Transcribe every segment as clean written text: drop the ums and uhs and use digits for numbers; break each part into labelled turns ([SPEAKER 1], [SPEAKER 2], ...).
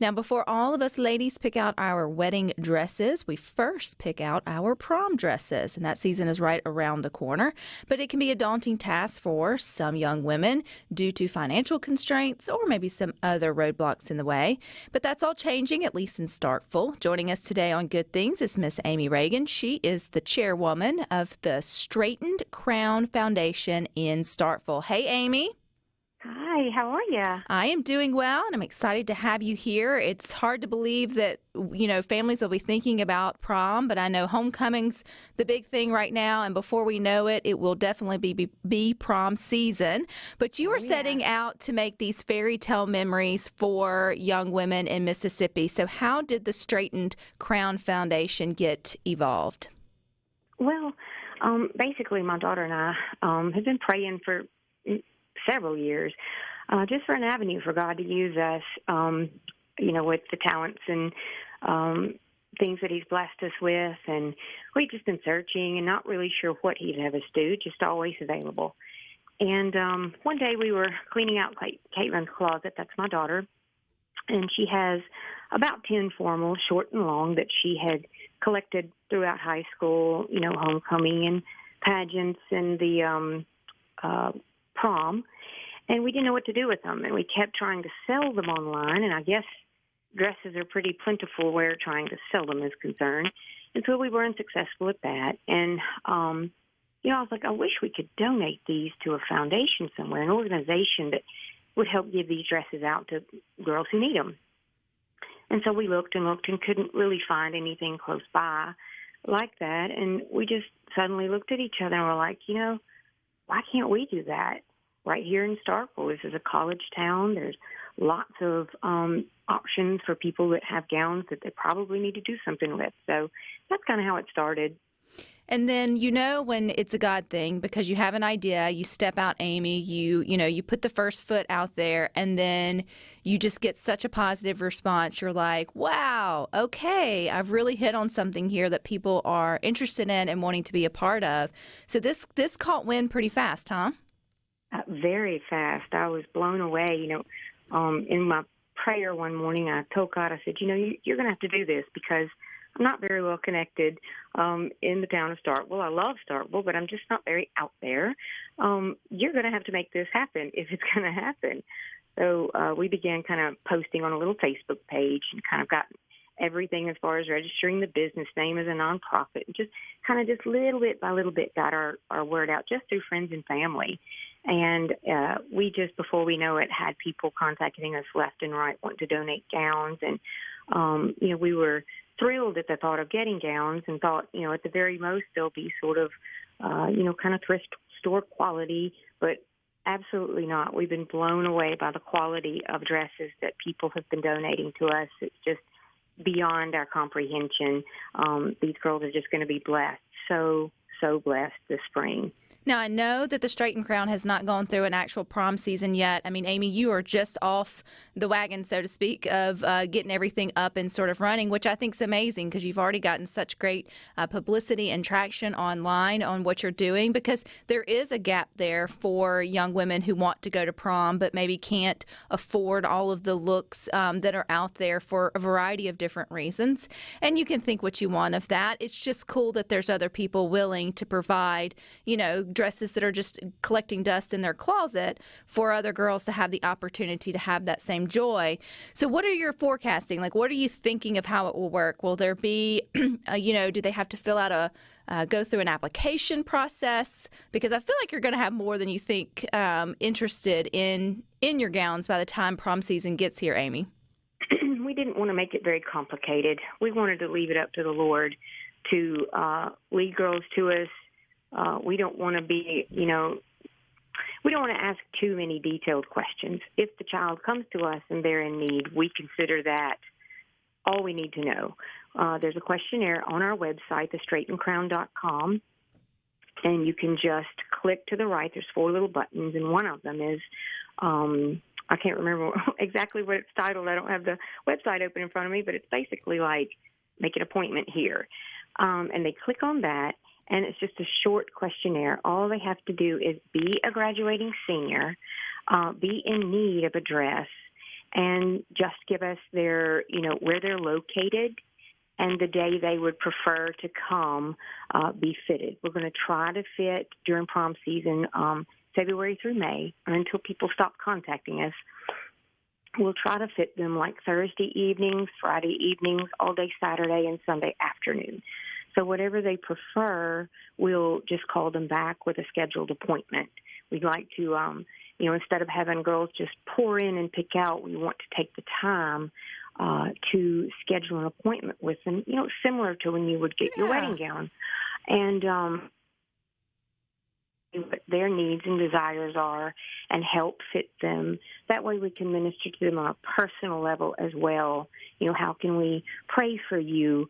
[SPEAKER 1] Now, before all of us ladies pick out our wedding dresses, we first pick out our prom dresses, and that season is right around the corner. But it can be a daunting task for some young women due to financial constraints or maybe some other roadblocks in the way. But that's all changing, at least in Starkville. Joining us today on Good Things is Miss Amy Ragon. She is the chairwoman of the Straightened Crown Foundation in Starkville. Hey, Amy.
[SPEAKER 2] Hi, how are you?
[SPEAKER 1] I am doing well, and I'm excited to have you here. It's hard to believe that, families will be thinking about prom, but I know homecoming's the big thing right now, and before we know it, it will definitely be prom season. But you are setting out to make these fairy tale memories for young women in Mississippi. So how did the Straightened Crown Foundation get evolved?
[SPEAKER 2] Well, basically, my daughter and I have been praying for several years, just for an avenue for God to use us, with the talents and things that He's blessed us with. And we've just been searching and not really sure what He'd have us do, just always available. And one day we were cleaning out Caitlin's closet. That's my daughter. And she has about 10 formals, short and long, that she had collected throughout high school, homecoming and pageants and the prom, and we didn't know what to do with them, and we kept trying to sell them online, and I guess dresses are pretty plentiful where trying to sell them is concerned, and so we were unsuccessful at that. And I was like, I wish we could donate these to a foundation somewhere, an organization that would help give these dresses out to girls who need them. And so we looked and couldn't really find anything close by like that, and we just suddenly looked at each other and were like, why can't we do that right here in Starkville? This is a college town. There's lots of options for people that have gowns that they probably need to do something with. So that's kind of how it started.
[SPEAKER 1] And then, when it's a God thing, because you have an idea, you step out, Amy, you put the first foot out there, and then you just get such a positive response. You're like, wow, okay, I've really hit on something here that people are interested in and wanting to be a part of. So this caught wind pretty fast, huh?
[SPEAKER 2] Very fast. I was blown away. In my prayer one morning, I told God, I said, you're going to have to do this because I'm not very well connected in the town of Starkville. I love Starkville, but I'm just not very out there. You're going to have to make this happen if it's going to happen. So we began kind of posting on a little Facebook page and kind of got everything as far as registering the business name as a nonprofit, and just little bit by little bit got our word out just through friends and family. And we just, before we know it, had people contacting us left and right wanting to donate gowns. And, we were thrilled at the thought of getting gowns and thought, at the very most, they'll be sort of, kind of thrift store quality, but absolutely not. We've been blown away by the quality of dresses that people have been donating to us. It's just beyond our comprehension. These girls are just going to be blessed, so blessed this spring.
[SPEAKER 1] Now, I know that the Straightened Crown has not gone through an actual prom season yet. I mean, Amy, you are just off the wagon, so to speak, of getting everything up and sort of running, which I think is amazing because you've already gotten such great publicity and traction online on what you're doing, because there is a gap there for young women who want to go to prom but maybe can't afford all of the looks that are out there for a variety of different reasons. And you can think what you want of that. It's just cool that there's other people willing to provide, dresses that are just collecting dust in their closet for other girls to have the opportunity to have that same joy. So what are your forecasting? Like, what are you thinking of how it will work? Will there be, do they have to fill out go through an application process? Because I feel like you're going to have more than you think interested in your gowns by the time prom season gets here, Amy.
[SPEAKER 2] We didn't want to make it very complicated. We wanted to leave it up to the Lord to lead girls to us. We don't want to be, we don't want to ask too many detailed questions. If the child comes to us and they're in need, we consider that all we need to know. There's a questionnaire on our website, thestraightendcrown.com, and you can just click to the right. There's 4 little buttons, and one of them is, I can't remember exactly what it's titled. I don't have the website open in front of me, but it's basically like make an appointment here. And they click on that, and it's just a short questionnaire. All they have to do is be a graduating senior, be in need of a dress, and just give us their, where they're located and the day they would prefer to come be fitted. We're going to try to fit during prom season, February through May, or until people stop contacting us. We'll try to fit them like Thursday evenings, Friday evenings, all day Saturday, and Sunday afternoon. So whatever they prefer, we'll just call them back with a scheduled appointment. We'd like to, instead of having girls just pour in and pick out, we want to take the time to schedule an appointment with them, similar to when you would get your wedding gown. And what their needs and desires are and help fit them. That way we can minister to them on a personal level as well. How can we pray for you?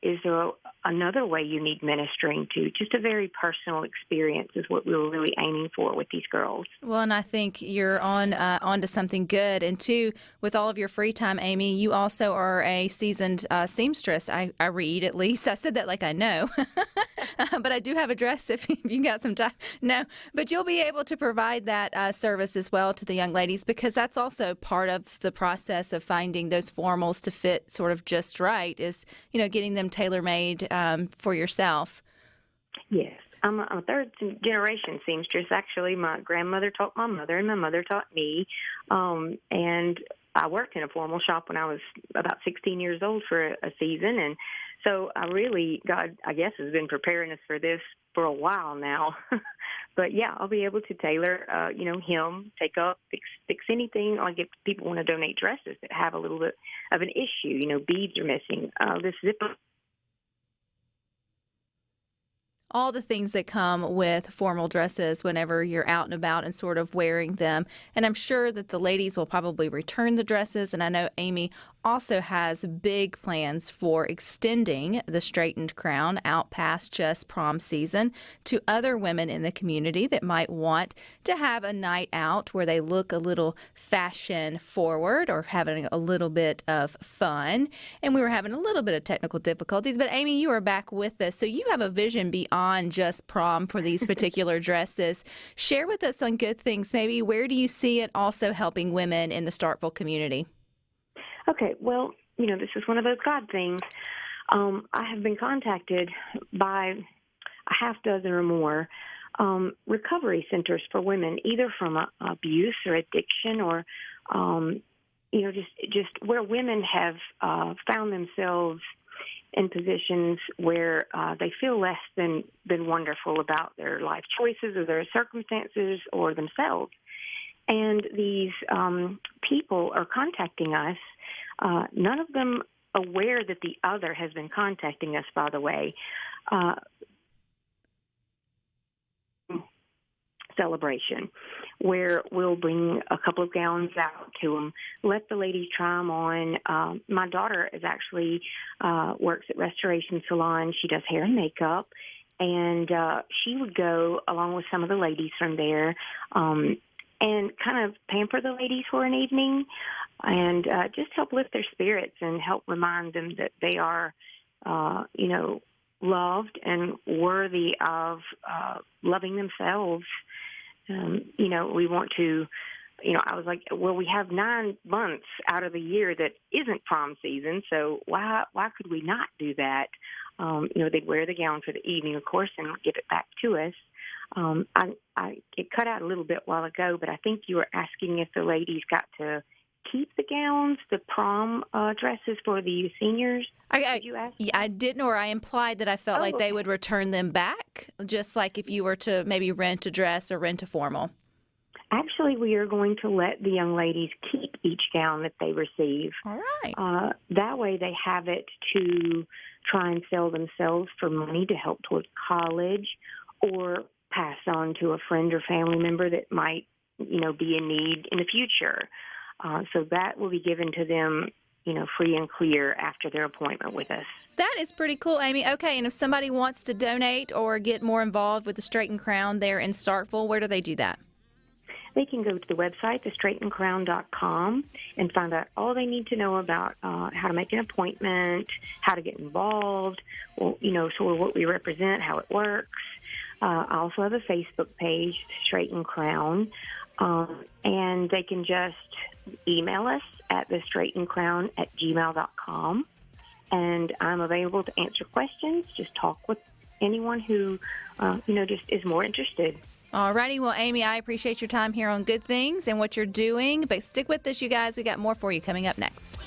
[SPEAKER 2] Is there another way you need ministering to? Just a very personal experience is what we were really aiming for with these girls.
[SPEAKER 1] Well, and I think you're onto something good. And two, with all of your free time, Amy, you also are a seasoned seamstress. I read, at least. I said that like I know. But I do have a dress if you got some time. No, but you'll be able to provide that service as well to the young ladies, because that's also part of the process of finding those formals to fit sort of just right is, getting them tailor-made for yourself.
[SPEAKER 2] Yes. I'm a third-generation seamstress. Actually, my grandmother taught my mother, and my mother taught me. And I worked in a formal shop when I was about 16 years old for a season. And so God, I guess, has been preparing us for this for a while now. But, yeah, I'll be able to tailor, hem, take up, fix anything. Like if people want to donate dresses that have a little bit of an issue, beads are missing, this zipper.
[SPEAKER 1] All the things that come with formal dresses whenever you're out and about and sort of wearing them. And I'm sure that the ladies will probably return the dresses. And I know Amy also has big plans for extending the straightened crown out past just prom season to other women in the community that might want to have a night out where they look a little fashion forward or having a little bit of fun. And we were having a little bit of technical difficulties, but Amy, you are back with us. So you have a vision beyond just prom for these particular dresses. Share with us some good things. Maybe where do you see it also helping women in the Starkville community?
[SPEAKER 2] Okay, well, this is one of those God things. I have been contacted by a half dozen or more recovery centers for women, either from abuse or addiction or, just where women have found themselves in positions where they feel less than wonderful about their life choices or their circumstances or themselves. And these people are contacting us, none of them aware that the other has been contacting us, by the way. Celebration, where we'll bring a couple of gowns out to them, let the ladies try them on. My daughter is actually works at Restoration Salon. She does hair and makeup, and she would go along with some of the ladies from there and kind of pamper the ladies for an evening and just help lift their spirits and help remind them that they are, loved and worthy of loving themselves. We want to, I was like, well, we have 9 months out of the year that isn't prom season, so why could we not do that? They'd wear the gown for the evening, of course, and give it back to us. It cut out a little bit while ago, but I think you were asking if the ladies got to keep the gowns, the prom dresses for the seniors. Did you ask?
[SPEAKER 1] Yeah, I didn't, or I implied that I felt like they would return them back, just like if you were to maybe rent a dress or rent a formal.
[SPEAKER 2] Actually, we are going to let the young ladies keep each gown that they receive.
[SPEAKER 1] All right.
[SPEAKER 2] That way they have it to try and sell themselves for money to help towards college or pass on to a friend or family member that might, be in need in the future. So that will be given to them, free and clear after their appointment with us.
[SPEAKER 1] That is pretty cool, Amy. Okay, and if somebody wants to donate or get more involved with the Straightened Crown there in Starkville, where do they do that?
[SPEAKER 2] They can go to the website, thestraightenedcrown.com, and find out all they need to know about how to make an appointment, how to get involved, sort of what we represent, how it works. I also have a Facebook page, Straightened Crown. and they can just email us at thestraightandcrown@gmail.com. And I'm available to answer questions, just talk with anyone who, just is more interested.
[SPEAKER 1] All righty. Well, Amy, I appreciate your time here on Good Things and what you're doing. But stick with us, you guys. We got more for you coming up next.